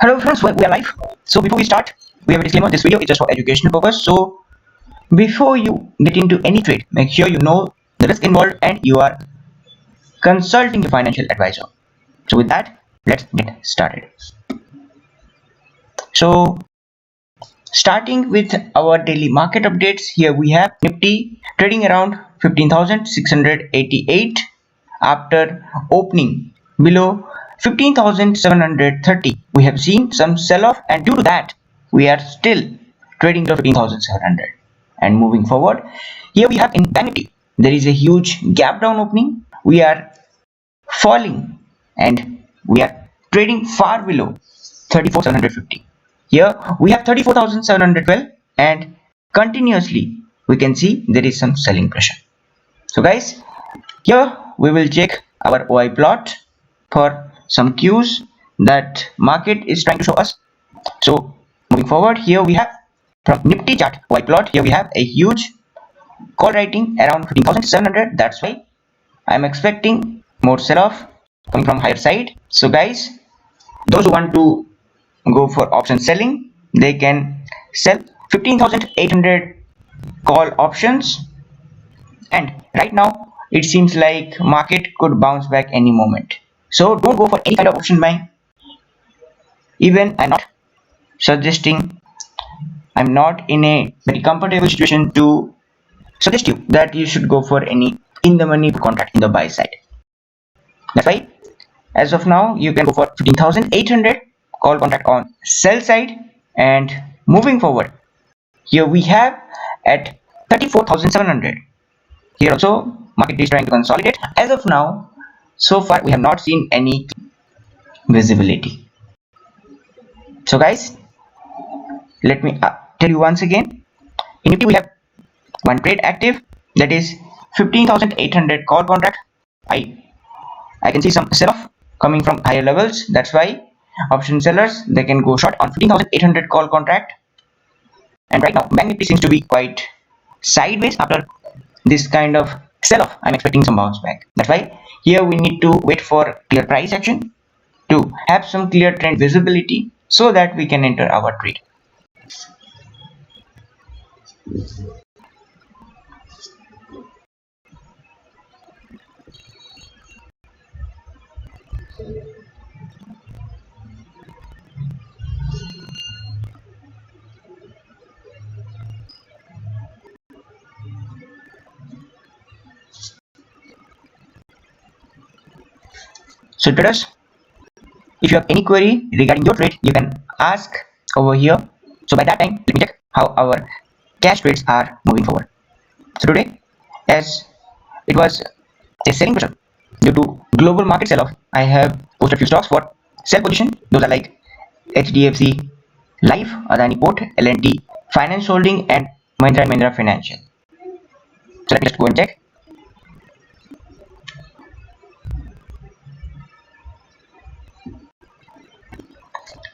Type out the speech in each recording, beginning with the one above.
Hello friends, we are live. So before we start, we have a disclaimer. This video is just for educational purpose. So before you get into any trade, make sure you know the risk involved and you are consulting a financial advisor. So with that, let's get started. So starting with our daily market updates, here we have Nifty trading around 15,688 after opening below 15,730. We have seen some sell-off, and due to that we are still trading below 15,700. And moving forward, here we have in BANKNIFTY there is a huge gap down opening. We are falling and we are trading far below 34,750. Here we have 34,712 and continuously we can see there is some selling pressure. So guys, here we will check our OI plot for some cues that market is trying to show us. So moving forward, here we have from Nifty chart OI plot, here we have a huge call writing around 15,700. That's why I'm expecting more sell-off coming from higher side. So guys, those who want to go for option selling, they can sell 15,800 call options, and right now it seems like market could bounce back any moment. So don't go for any kind of option buying. Even I'm not in a very comfortable situation to suggest you that you should go for any in the money contract in the buy side. That's why as of now you can go for 15,800 call contract on sell side. And moving forward, here we have at 34,700. Here also market is trying to consolidate. As of now, so far we have not seen any visibility. So guys, let me tell you once again, in Nifty we have one trade active, that is 15,800 call contract. I can see some sell-off coming from higher levels. That's why option sellers, they can go short on 15,800 call contract. And right now Bank Nifty seems to be quite sideways. After this kind of sell-off, I'm expecting some bounce back. That's why here we need to wait for clear price action to have some clear trend visibility so that we can enter our trade. So traders, if you have any query regarding your trade, you can ask over here. So by that time, let me check how our cash trades are moving forward. So today, as it was a selling pressure due to global market sell-off, I have posted few stocks for sell position. Those are like HDFC Life, Adani Port, L&T Finance Holding, and Mahindra Financial. So let me just go and check.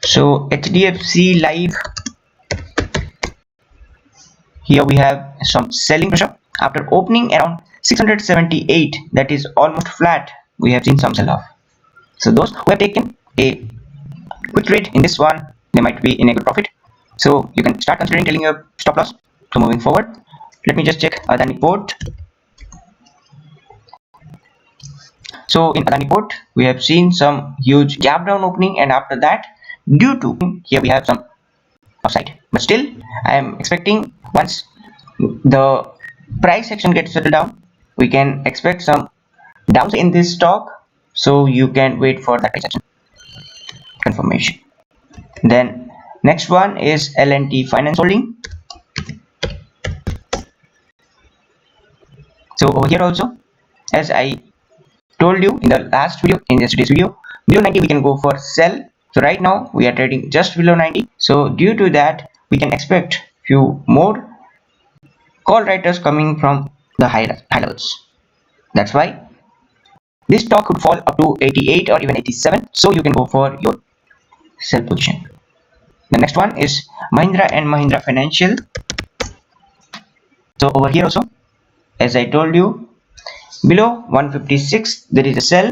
So HDFC Life, here we have some selling pressure after opening around 678, that is almost flat. We have seen some sell-off. So those who have taken a quick trade in this one, they might be in a good profit. So you can start considering telling your stop loss. So moving forward, let me just check Adani Port. So in Adani Port, we have seen some huge gap down opening, and after that, due to here we have some upside. But still, I am expecting once the price action gets settled down, we can expect some downside in this stock. So you can wait for that price action confirmation. Then next one is L&T Finance Holding. So over here also, as I told you in the last video, in yesterday's video, below 90 we can go for sell. So right now we are trading just below 90. So due to that, we can expect few more call writers coming from the high levels. That's why this stock could fall up to 88 or even 87. So you can go for your sell position. The next one is Mahindra and Mahindra Financial. So over here also, as I told you, below 156 there is a sell.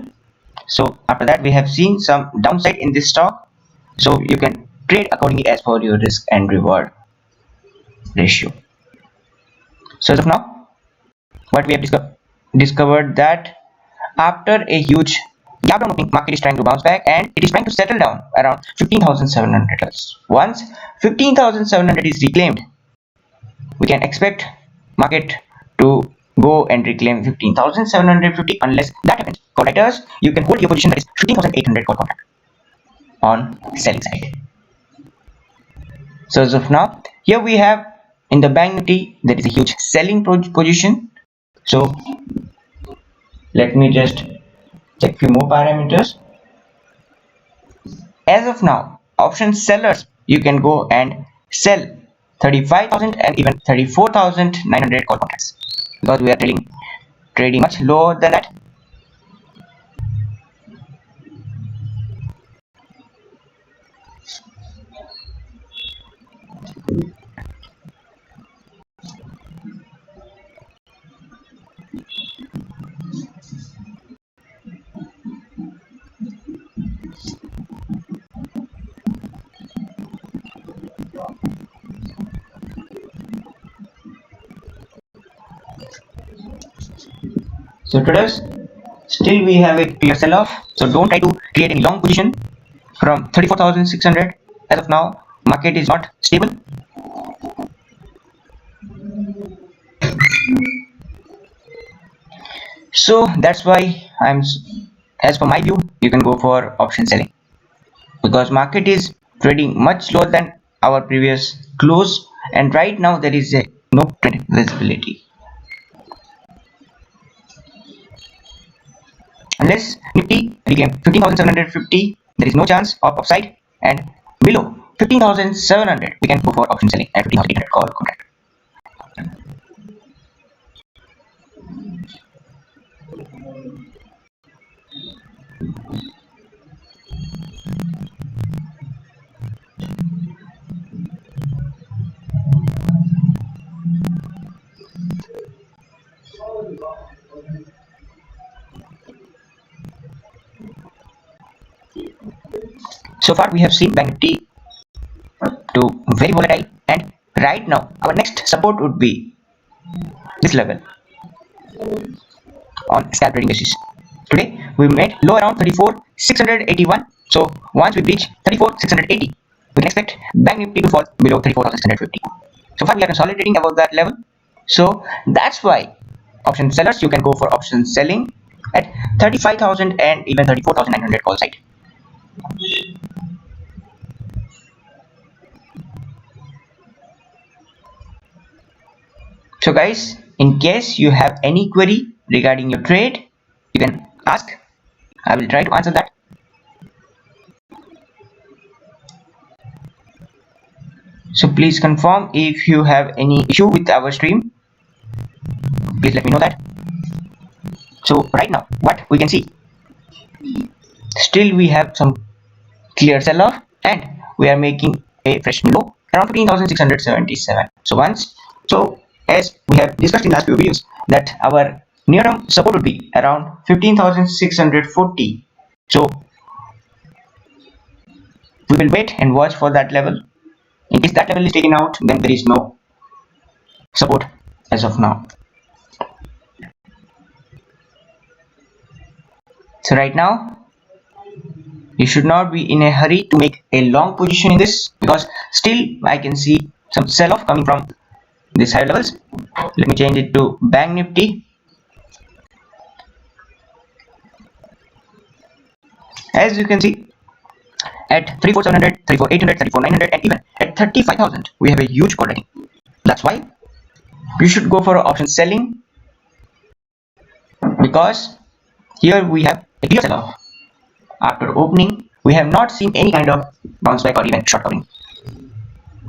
So after that we have seen some downside in this stock. so you can trade accordingly as per your risk and reward ratio. So as of now, what we have discovered that after a huge gap down opening, market is trying to bounce back and it is trying to settle down around 15,700 levels. Once 15,700 is reclaimed, we can expect market to go and reclaim 15,750. Unless that happens, call writers, you can hold your position, that is 15,800 call contract on selling side. So as of now, here we have in the bank nifty there is a huge selling position. So let me just check few more parameters. As of now, option sellers, you can go and sell 35,000 and even 34,900 call contracts, because we are trading much lower than that. So traders, still we have a clear sell-off, so don't try to create any long position from 34,600. As of now, market is not stable. So that's why as per my view, you can go for option selling, because market is trading much lower than our previous close, and right now there is a no trend visibility. Unless Nifty reclaim 15,750, there is no chance of upside, and below 15,700 we can go for option selling at 15,800 call contract. So far we have seen Bank Nifty to very volatile, and right now our next support would be this level on scalp trading basis. Today we made low around 34,681. So once we breach 34,680, we can expect Bank Nifty to fall below 34,650. So far we are consolidating above that level. So that's why option sellers, you can go for option selling at 35,000 and even 34,900 call side. So guys, in case you have any query regarding your trade, you can ask. I will try to answer that. So please confirm if you have any issue with our stream. Please let me know that. So right now, what we can see, still we have some clear sell-off, and we are making a fresh low around 15,677. So as we have discussed in last few videos, that our near-term support would be around 15,640. So we will wait and watch for that level. In case that level is taken out, then there is no support as of now. So right now, you should not be in a hurry to make a long position in this, because still I can see some sell-off coming from these higher levels. Let me change it to Bank Nifty. As you can see, at 34,700, 34,800, 34,900, and even at 35,000, we have a huge quantity. That's why you should go for option selling, because here we have a clear sell-off. After opening, we have not seen any kind of bounce back or even short covering.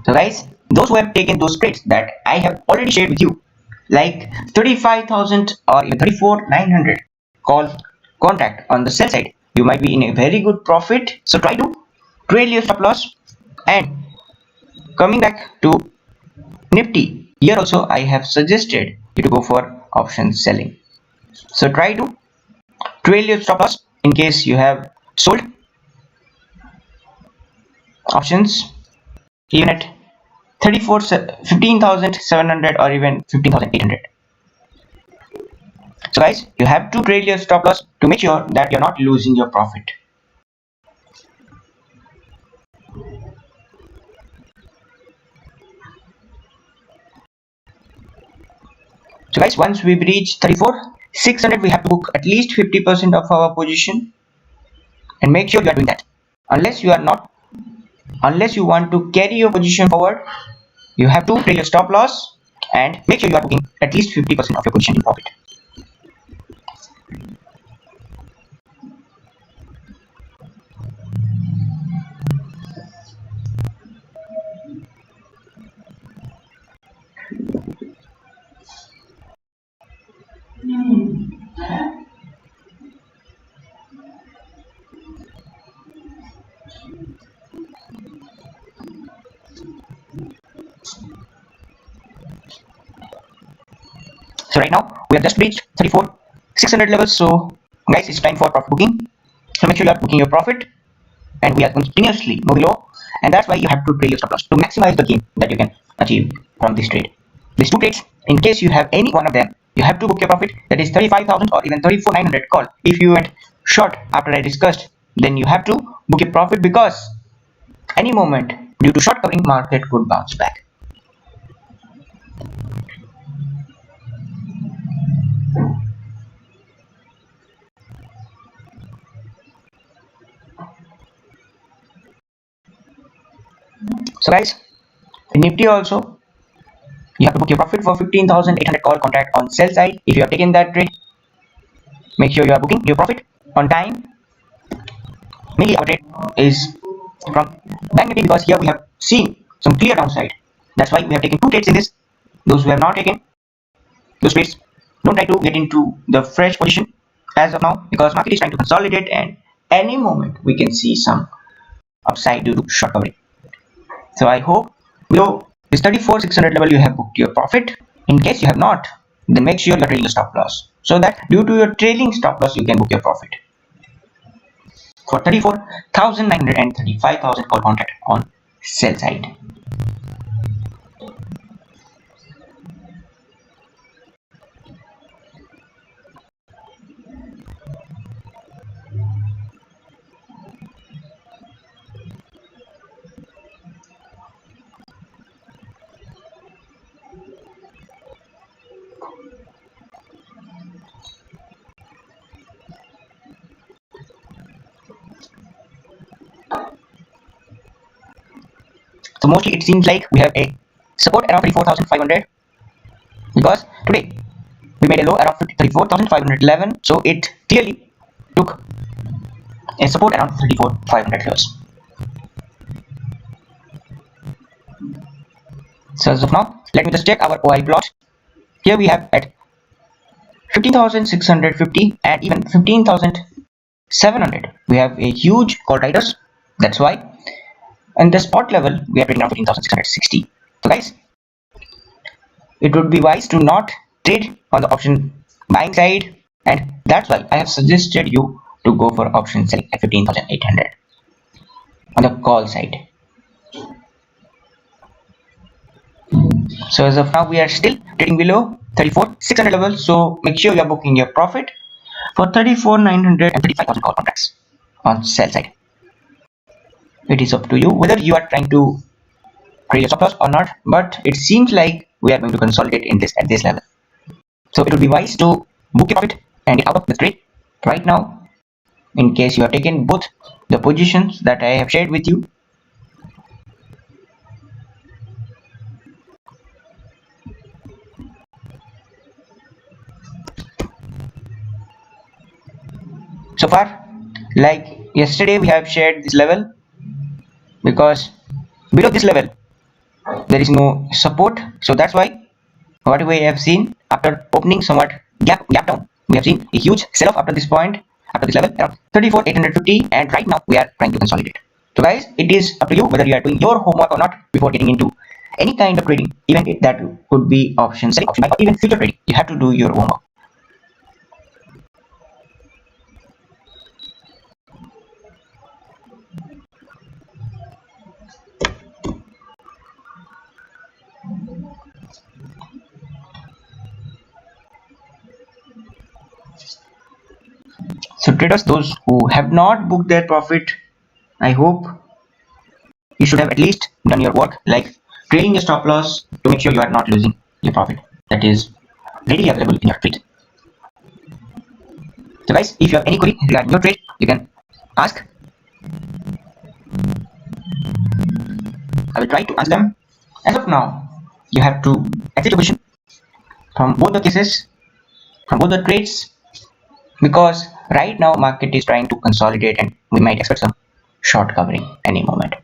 So guys, those who have taken those trades that I have already shared with you, like 35,000 or even 34,900 call contract on the sell side, you might be in a very good profit. So try to trail your stop loss. And coming back to Nifty, here also I have suggested you to go for option selling. So try to trail your stop loss in case you have sold. options even at 15,700 or even 15,800. So guys, you have to trail your stop loss to make sure that you're not losing your profit. So guys, once we reach 34,600, we have to book at least 50% of our position, and make sure you are doing that. Unless you want to carry your position forward, you have to trail your stop loss and make sure you are booking at least 50% of your position in profit. So right now we have just reached 34,600 levels. So guys, it's time for profit booking. So make sure you are booking your profit, and we are continuously moving low, and that's why you have to trail your stop loss to maximize the gain that you can achieve from this trade. These two trades, in case you have any one of them, you have to book your profit, that is 35,000 or even 34,900 call. If you went short after I discussed, then you have to book your profit, because any moment due to short covering, market could bounce back. So guys, in Nifty also, you have to book your profit for 15,800 call contract on sell side. If you have taken that trade, make sure you are booking your profit on time. Mainly our trade is from BANKNIFTY, because here we have seen some clear downside. That's why we have taken two trades in this. Those who have not taken those trades, don't try to get into the fresh position as of now, because market is trying to consolidate, and any moment we can see some upside due to short covering. So I hope below this 34,600 level you have booked your profit. In case you have not, then make sure you are trailing the stop loss, so that due to your trailing stop loss you can book your profit for 34,900 and 35,000 call contract on sell side. So mostly it seems like we have a support around 34,500, because today we made a low around 34,511, so it clearly took a support around 34,500 lows. So as of now, let me just check our OI plot. Here we have at 15,650 and even 15,700, we have a huge call riders. That's why, and the spot level we are trading around 15,660. So guys, it would be wise to not trade on the option buying side, and that's why I have suggested you to go for option selling at 15,800 on the call side. So as of now we are still trading below 34,600 level, so make sure you are booking your profit for 34,900 and 35,000 call contracts on sell side. It is up to you whether you are trying to create a stop loss or not, but it seems like we are going to consolidate in this at this level. So it would be wise to book your profit and get out of the trade right now, in case you have taken both the positions that I have shared with you. So far, like yesterday, we have shared this level, because below this level there is no support. So that's why what we have seen after opening somewhat gap down, we have seen a huge sell off after this point, after this level around 34,850, and right now we are trying to consolidate. So guys, it is up to you whether you are doing your homework or not before getting into any kind of trading, even if that could be option selling, option buy, or even future trading. You have to do your homework. So traders, those who have not booked their profit, I hope you should have at least done your work, like trading your stop loss to make sure you are not losing your profit that is readily available in your trade. So guys, if you have any query regarding your trade, you can ask. I will try to answer them. As of now, you have to exit your position from both the cases, from both the trades, because right now market is trying to consolidate and we might expect some short covering any moment.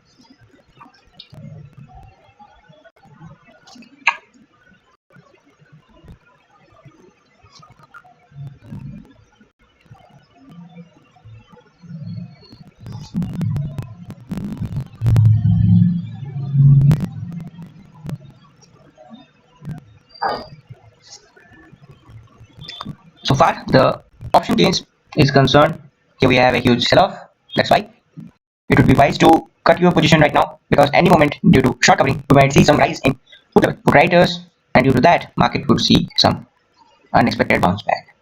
So far the option gains is concerned, here we have a huge sell-off. That's why it would be wise to cut your position right now, because any moment due to short covering we might see some rise in put writers, and due to that market could see some unexpected bounce back.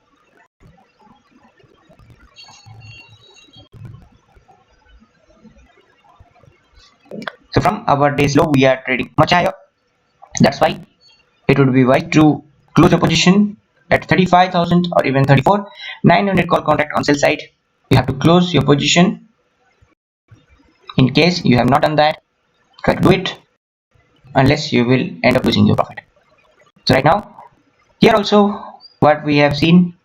So from our day's low we are trading much higher. That's why it would be wise to close your position at 35,000 or even 34,900 call contract on sell side. You have to close your position. In case you have not done that, try to do it, unless you will end up losing your profit. So right now, here also what we have seen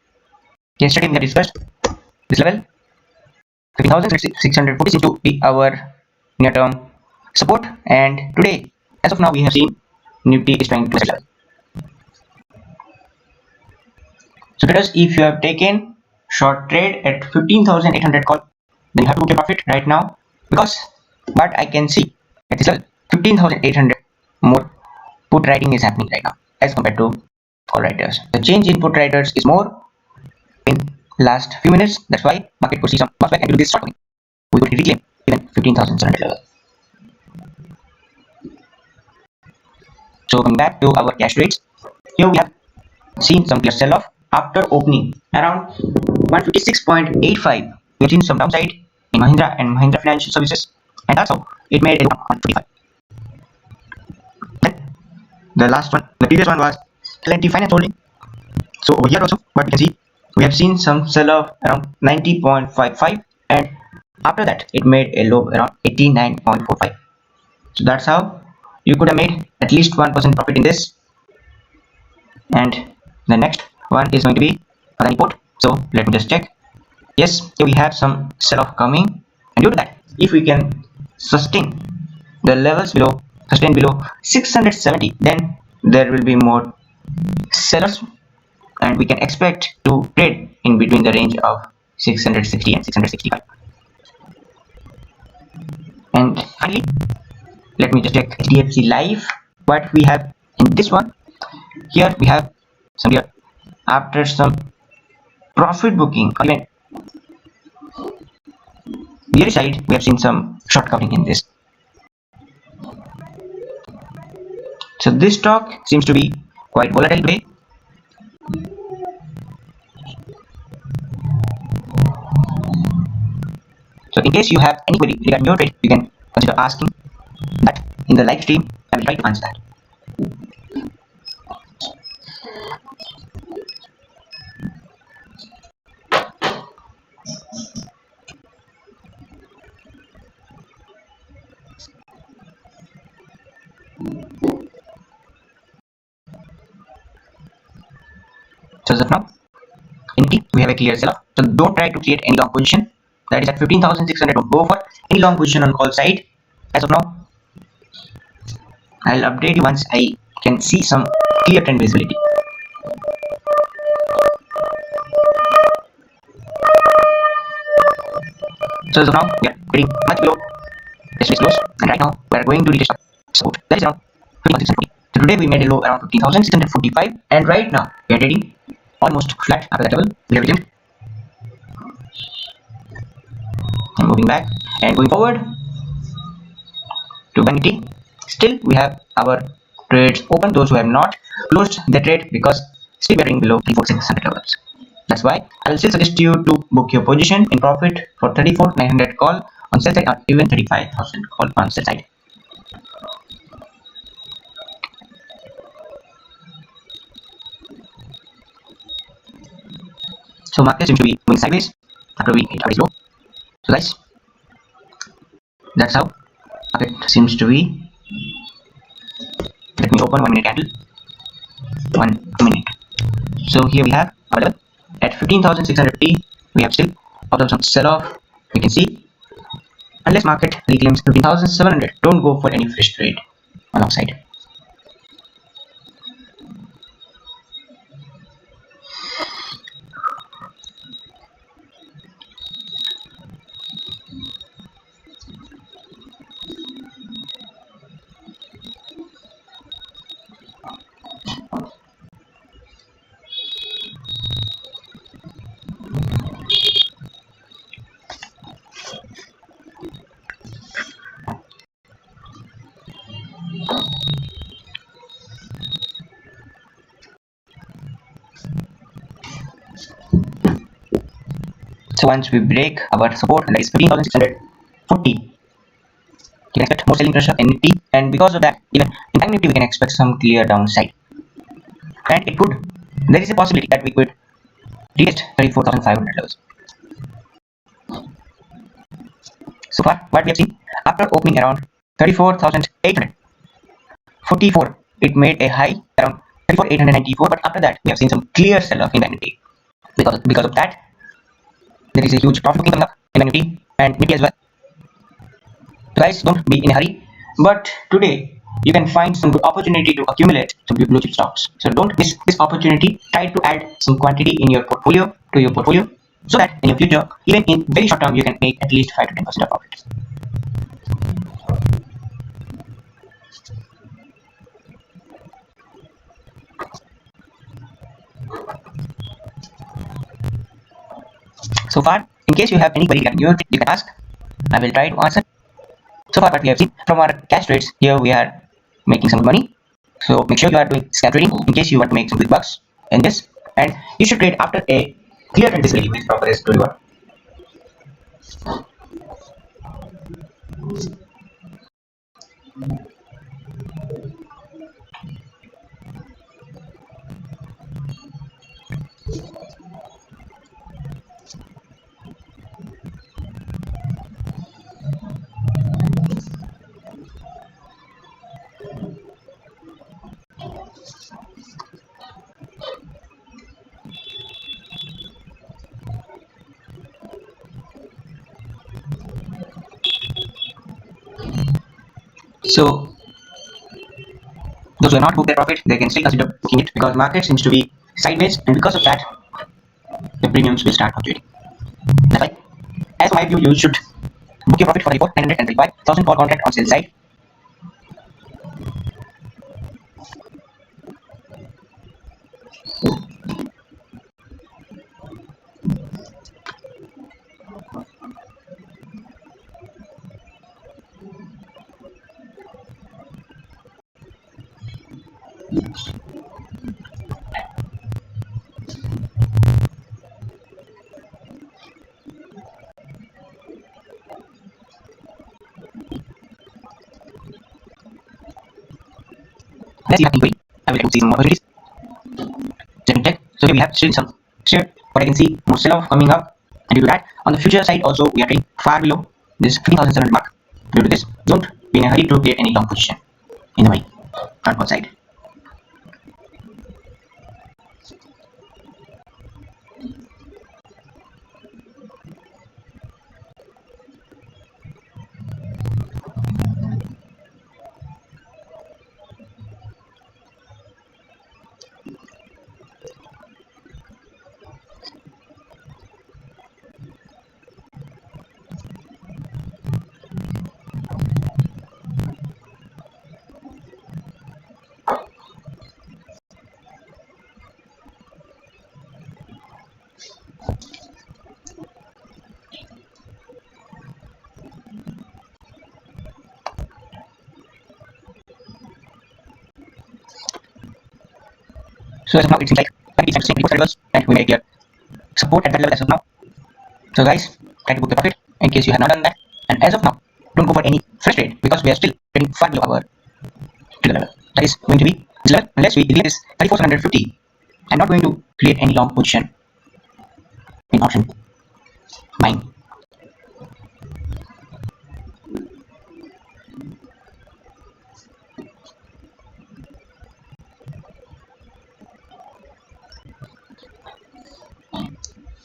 yesterday, we have discussed this level 15,640 seems to be our near term support, and today as of now we have seen Nifty is trying to sell. So traders, if you have taken short trade at 15,800 call, then you have to book your profit right now, because what I can see at this level 15,800 more put writing is happening right now as compared to call writers. The change in put writers is more in last few minutes. That's why market could see some bounce back, and due to this short, we could reclaim even 15,700 level. So coming back to our cash trades, here we have seen some clear sell-off after opening around 156.85. We've seen some downside in Mahindra and Mahindra Financial Services, and that's how it made a 155. Then the last one, the previous one was L&T Finance Holding. So over here also, what we can see, we have seen some sell-off around 90.55, and after that it made a low around 89.45. So that's how you could have made at least 1% profit in this. And the next one is going to be Adani Port. So let me just check. Yes, here we have some sell-off coming, and due to that, if we can sustain the levels below 670, then there will be more sellers, and we can expect to trade in between the range of 660 and 665. And finally, let me just check HDFC Life. What we have in this one, here we have some here after some profit booking, even bearish side, we have seen some short covering in this. So this stock seems to be quite volatile today. So in case you have any query regarding your trade, you can consider asking that in the live stream. I will try to answer that. So as of now, in T we have a clear sell-off. So don't try to create any long position. That is at 15,600. Don't go for any long position on call side. As of now, I'll update you once I can see some clear trend visibility. So as of now, we are getting much below yesterday's close, and right now we are going to retest support. That is around 15,640. So today we made a low around 15,645, and right now we are trading almost flat after that level. We have returned and moving back and going forward to BANKNIFTY. Still we have our trades open. Those who have not closed the trade, because still we are trading below 34600 levels. That's why I will still suggest you to book your position in profit for 34,900 call on sell side or even 35,000 call on sell side. So market seems to be moving sideways after we hit our low. So guys, that's how market seems to be. Let me open 1 minute candle. 1 minute. So here we have our level at 15,600 we have still observed some sell off. We can see unless market reclaims 15,700, don't go for any fresh trade on upside. So once we break our support, that is 15,640, you can expect more selling pressure in NIFTY, and because of that, even in BANKNIFTY we can expect some clear downside. And it could, there is a possibility that we could retest 34,500 levels. So far, what we have seen after opening around 34,844, it made a high around 34,894, but after that we have seen some clear sell-off in BANKNIFTY. Because of that, there is a huge profit coming up in BANKNIFTY and NIFTY as well. Guys, don't be in a hurry, but today you can find some good opportunity to accumulate some blue chip stocks. So don't miss this opportunity. Try to add some quantity in your portfolio so that in your future, even in very short term, you can make at least 5 to 10% of profit. So far, in case you have any query regarding you can ask. I will try to answer. So far, what we have seen from our cash trades, here we are making some money. So make sure you are doing scalp trading in case you want to make some big bucks in this, and you should trade after a clear trend visibility with proper risk to reward. So those who have not booked their profit, they can still consider booking it because market seems to be sideways, and because of that, the premiums will start fluctuating. That's why, as for my view, you should book your profit for 935,000 for contract on sell side. Let's see what I will see some opportunities. Let me check. So here we have still some share, but I can see more sell-off coming up, and due to that, on the future side also we are trading far below this 15,700 mark. Due to this, don't be in a hurry to get any long position in the money front call side. So as of now, it seems like it's interesting levels, and we make here support at that level as of now. So guys, try to book the profit in case you have not done that. And as of now, don't go for any fresh trade because we are still trading far below our trigger level. That is going to be this level unless we delete this 3450. I'm not going to create any long position in option buying.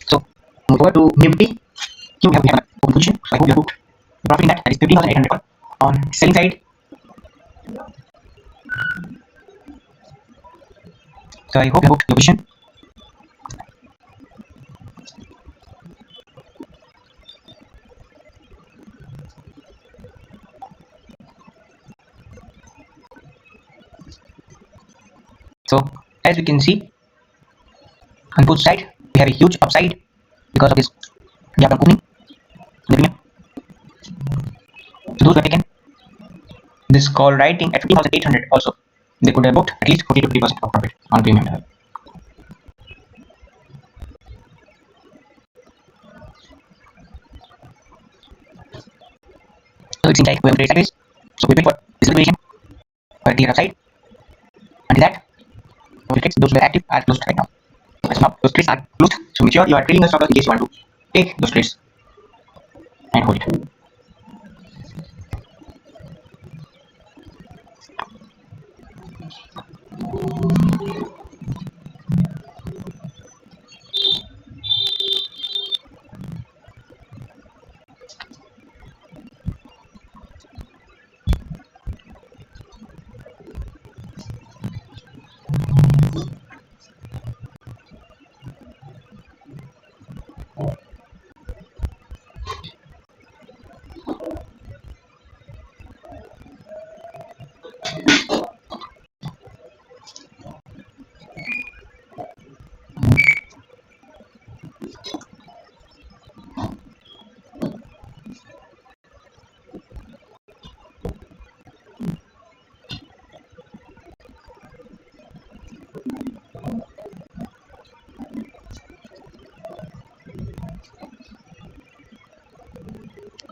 So move over to NIFTY. Here we have an open position. So I hope you have booked the profit in that. That is 15,800 on selling side. So I hope you have booked the position. So as we can see on both sides, we have a huge upside because of this gap opening. So those who have taken this call writing at 15,800 also, they could have booked at least 40 to 50% of profit on premium level. So it seems like we have traded sideways. So we wait for this liquidation for a clear upside. Until that, those who are active are closed right now. As now, those trades are closed. So make sure you are trading the stop loss in case you want to take those trades and hold it.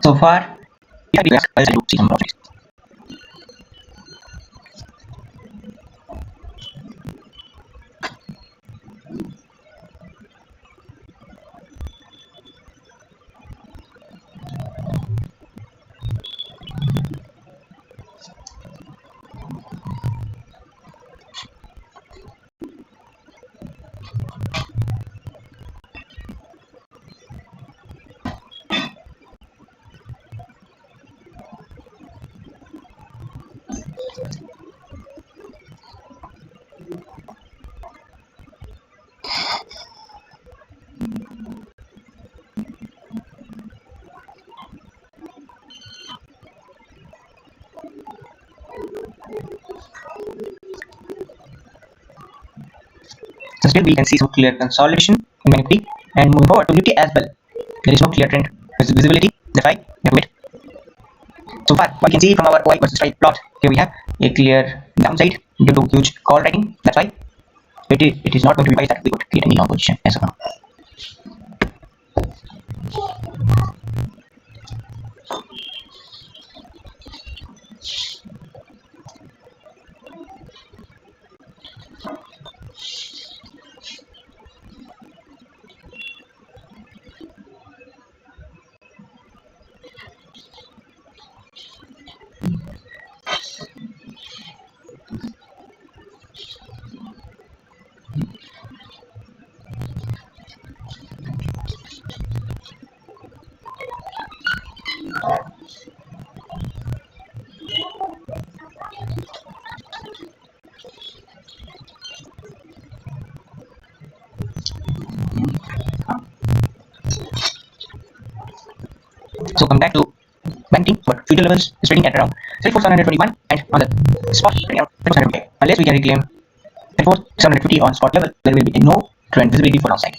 So far, we have to see some profits. So still we can see some clear consolidation in NIFTY, and moving forward to NIFTY as well. There is no clear trend visibility. That's why we have to wait. So far, what we can see from our Y versus strike plot, here we have a clear downside due to huge call writing. That's why it is not going to be wise that we could create any long position as of now. So come back to banking, but future levels is trading at around 34,721, and on the spot trading around 34,750. Unless we can reclaim 34,750 on spot level, there will be no trend visibility for downside.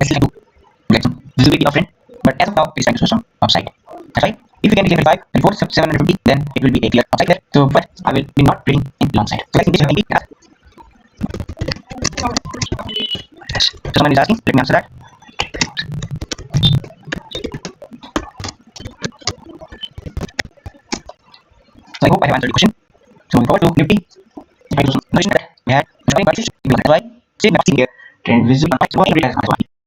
it still have to get some visibility of trend, but as of now it is trying to show some upside. That's why if we can reach level 5 before 750, then it will be a clear upside there. So, but I will be not trading in long side. So, guys, in case you have any yes. So someone is asking, let me answer that. So I hope I have answered the question. So moving forward to Nifty, if I do some notation that we had, why same here, trend visible on 5, so what it has